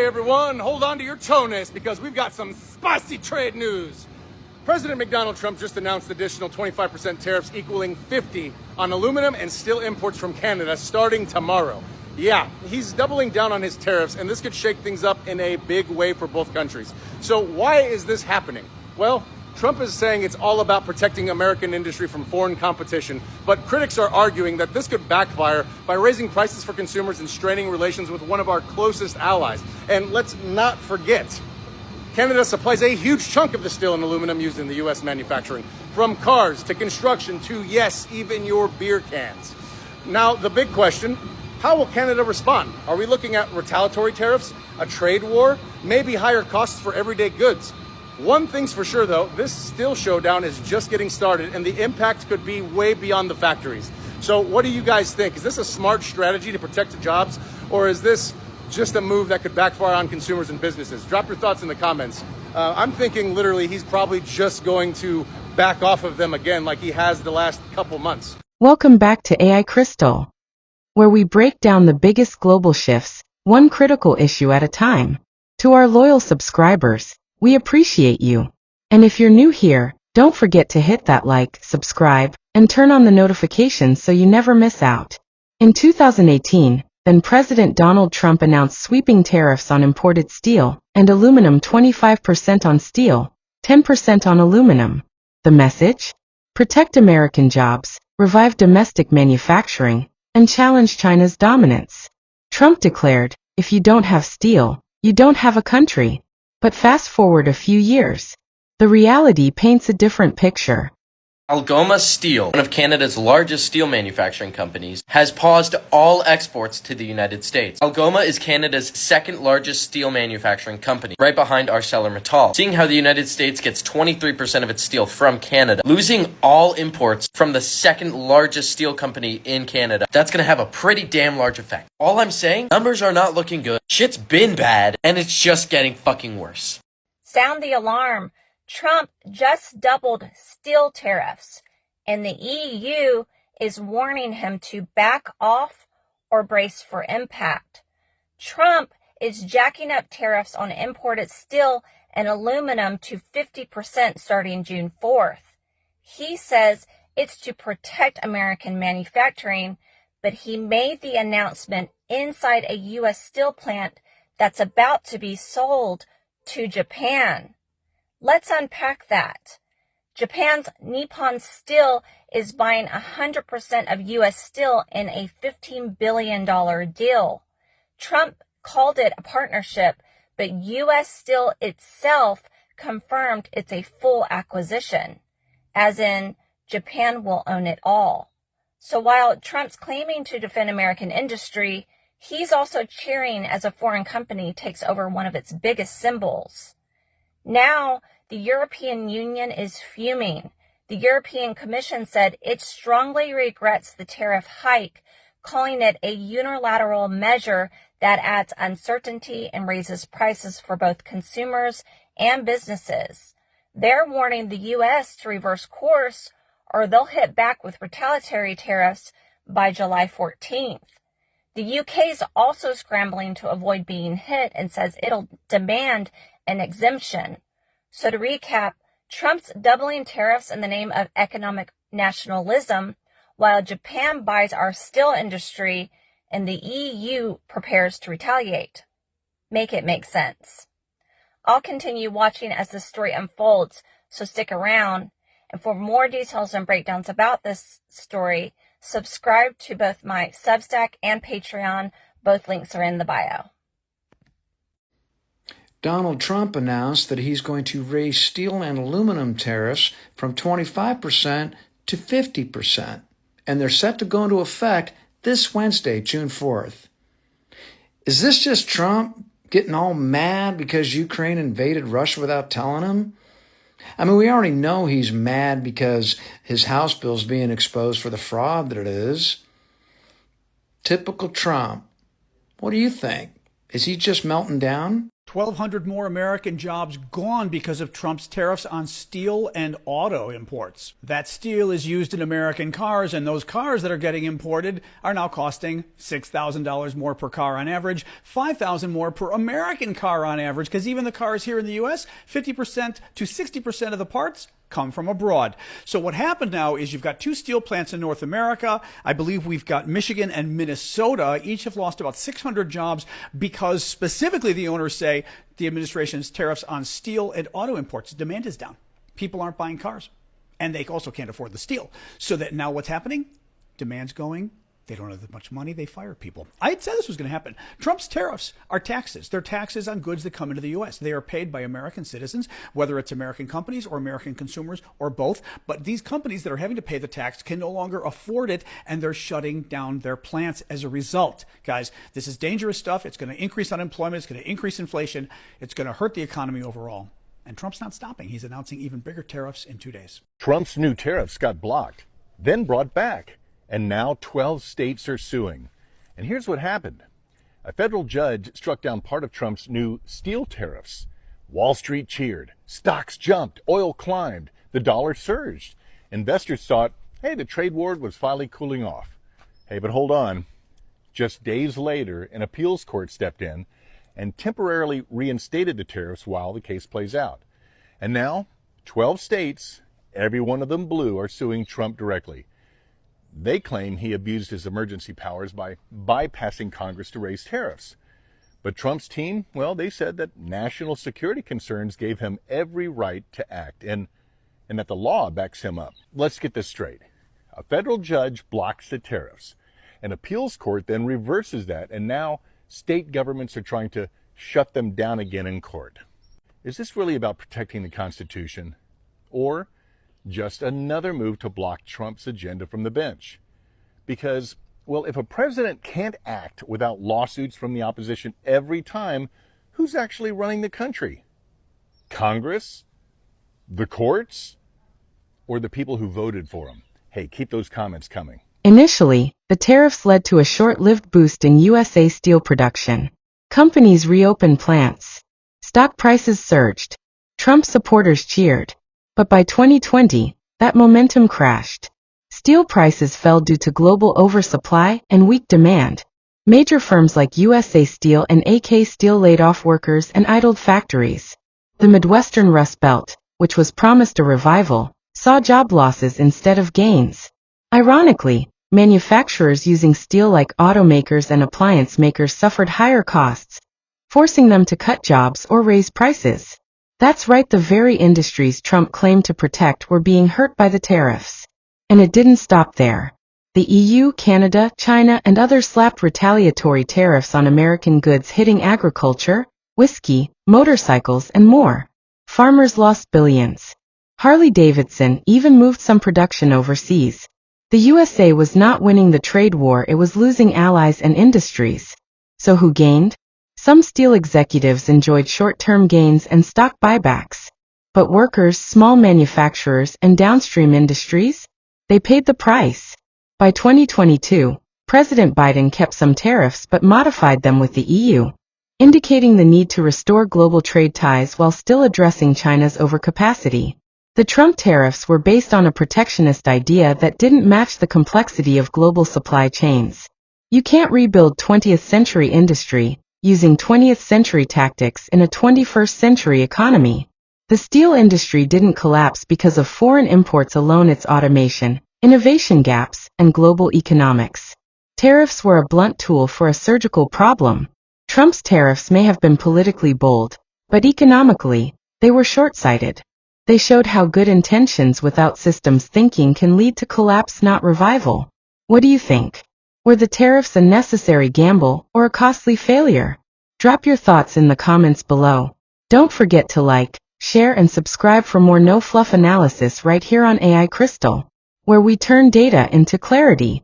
Okay, everyone, hold on to your tonus because we've got some spicy trade news. President Donald Trump just announced additional 25% tariffs equaling 50 on aluminum and steel imports from Canada starting tomorrow. Yeah, he's doubling down on his tariffs, and this could shake things up in a big way for both countries. So why is this happening? Well, Trump is saying it's all about protecting American industry from foreign competition, but critics are arguing that this could backfire by raising prices for consumers and straining relations with one of our closest allies. And let's not forget, Canada supplies a huge chunk of the steel and aluminum used in the U.S. manufacturing, from cars to construction to, yes, even your beer cans. Now, the big question, how will Canada respond? Are we looking at retaliatory tariffs, a trade war, maybe higher costs for everyday goods? One thing's for sure, though, this steel showdown is just getting started, and the impact could be way beyond the factories. So what do you guys think? Is this a smart strategy to protect jobs, or is this just a move that could backfire on consumers and businesses? Drop your thoughts in the comments. I'm thinking literally he's probably just going to back off of them again like he has the last couple months. Welcome back to AI Crystal, where we break down the biggest global shifts, one critical issue at a time. To our loyal subscribers, we appreciate you. And if you're new here, don't forget to hit that like, subscribe, and turn on the notifications so you never miss out. In 2018, then President Donald Trump announced sweeping tariffs on imported steel and aluminum, 25% on steel, 10% on aluminum. The message? Protect American jobs, revive domestic manufacturing, and challenge China's dominance. Trump declared, if you don't have steel, you don't have a country. But fast forward a few years, the reality paints a different picture. Algoma Steel, one of Canada's largest steel manufacturing companies, has paused all exports to the United States. Algoma is Canada's second largest steel manufacturing company, right behind ArcelorMittal. Seeing how the United States gets 23% of its steel from Canada, losing all imports from the second largest steel company in Canada, that's gonna have a pretty damn large effect. All I'm saying, numbers are not looking good, shit's been bad, and it's just getting fucking worse. Sound the alarm. Trump just doubled steel tariffs, and the EU is warning him to back off or brace for impact. Trump is jacking up tariffs on imported steel and aluminum to 50% starting June 4th. He says it's to protect American manufacturing, but he made the announcement inside a U.S. steel plant that's about to be sold to Japan. Let's unpack that. Japan's Nippon Steel is buying 100% of U.S. steel in a $15 billion deal. Trump called it a partnership, but U.S. Steel itself confirmed it's a full acquisition, as in Japan will own it all. So while Trump's claiming to defend American industry, he's also cheering as a foreign company takes over one of its biggest symbols. Now, the European Union is fuming. The European Commission said it strongly regrets the tariff hike, calling it a unilateral measure that adds uncertainty and raises prices for both consumers and businesses. They're warning the U.S. to reverse course, or they'll hit back with retaliatory tariffs by July 14th. The UK is also scrambling to avoid being hit and says it'll demand an exemption. So to recap, Trump's doubling tariffs in the name of economic nationalism, while Japan buys our steel industry and the EU prepares to retaliate. Make it make sense. I'll continue watching as this story unfolds, so stick around. And for more details and breakdowns about this story, subscribe to both my Substack and Patreon. Both links are in the bio. Donald Trump announced that he's going to raise steel and aluminum tariffs from 25% to 50%, and they're set to go into effect this Wednesday, June 4th. Is this just Trump getting all mad because Ukraine invaded Russia without telling him? I mean, we already know he's mad because his House bill's being exposed for the fraud that it is. Typical Trump. What do you think? Is he just melting down? 1,200 more American jobs gone because of Trump's tariffs on steel and auto imports. That steel is used in American cars, and those cars that are getting imported are now costing $6,000 more per car on average, $5,000 more per American car on average, because even the cars here in the U.S., 50% to 60% of the parts come from abroad. So what happened now is you've got two steel plants in North America. I believe we've got Michigan and Minnesota. Each have lost about 600 jobs because specifically the owners say the administration's tariffs on steel and auto imports. Demand is down. People aren't buying cars. And they also can't afford the steel. So that now what's happening? Demand's going. They don't have that much money. They fire people. I had said this was going to happen. Trump's tariffs are taxes. They're taxes on goods that come into the U.S. They are paid by American citizens, whether it's American companies or American consumers or both. But these companies that are having to pay the tax can no longer afford it, and they're shutting down their plants as a result. Guys, this is dangerous stuff. It's going to increase unemployment. It's going to increase inflation. It's going to hurt the economy overall. And Trump's not stopping. He's announcing even bigger tariffs in 2 days. Trump's new tariffs got blocked, then brought back. And now 12 states are suing. And here's what happened. A federal judge struck down part of Trump's new steel tariffs. Wall Street cheered. Stocks jumped. Oil climbed. The dollar surged. Investors thought, hey, the trade war was finally cooling off. Hey, but hold on. Just days later, an appeals court stepped in and temporarily reinstated the tariffs while the case plays out. And now, 12 states, every one of them blue, are suing Trump directly. They claim he abused his emergency powers by bypassing Congress to raise tariffs. But Trump's team, well, they said that national security concerns gave him every right to act and that the law backs him up. Let's get this straight. A federal judge blocks the tariffs. An appeals court then reverses that, and now state governments are trying to shut them down again in court. Is this really about protecting the Constitution? Or just another move to block Trump's agenda from the bench? Because, well, if a president can't act without lawsuits from the opposition every time, who's actually running the country? Congress? The courts? Or the people who voted for him? Hey, keep those comments coming. Initially, the tariffs led to a short-lived boost in USA steel production. Companies reopened plants. Stock prices surged. Trump supporters cheered. But by 2020, that momentum crashed. Steel prices fell due to global oversupply and weak demand. Major firms like USA Steel and AK Steel laid off workers and idled factories. The Midwestern Rust Belt, which was promised a revival, saw job losses instead of gains. Ironically, manufacturers using steel like automakers and appliance makers suffered higher costs, forcing them to cut jobs or raise prices. That's right, the very industries Trump claimed to protect were being hurt by the tariffs. And it didn't stop there. The EU, Canada, China, and others slapped retaliatory tariffs on American goods hitting agriculture, whiskey, motorcycles, and more. Farmers lost billions. Harley-Davidson even moved some production overseas. The USA was not winning the trade war, it was losing allies and industries. So who gained? Some steel executives enjoyed short-term gains and stock buybacks. But workers, small manufacturers, and downstream industries? They paid the price. By 2022, President Biden kept some tariffs but modified them with the EU, indicating the need to restore global trade ties while still addressing China's overcapacity. The Trump tariffs were based on a protectionist idea that didn't match the complexity of global supply chains. You can't rebuild 20th century industry using 20th century tactics in a 21st century economy. The steel industry didn't collapse because of foreign imports alone, it's automation, innovation gaps, and global economics. Tariffs were a blunt tool for a surgical problem. Trump's tariffs may have been politically bold, but economically, they were short-sighted. They showed how good intentions without systems thinking can lead to collapse, not revival. What do you think? Were the tariffs a necessary gamble or a costly failure? Drop your thoughts in the comments below. Don't forget to like, share, and subscribe for more no-fluff analysis right here on AI Crystal, where we turn data into clarity.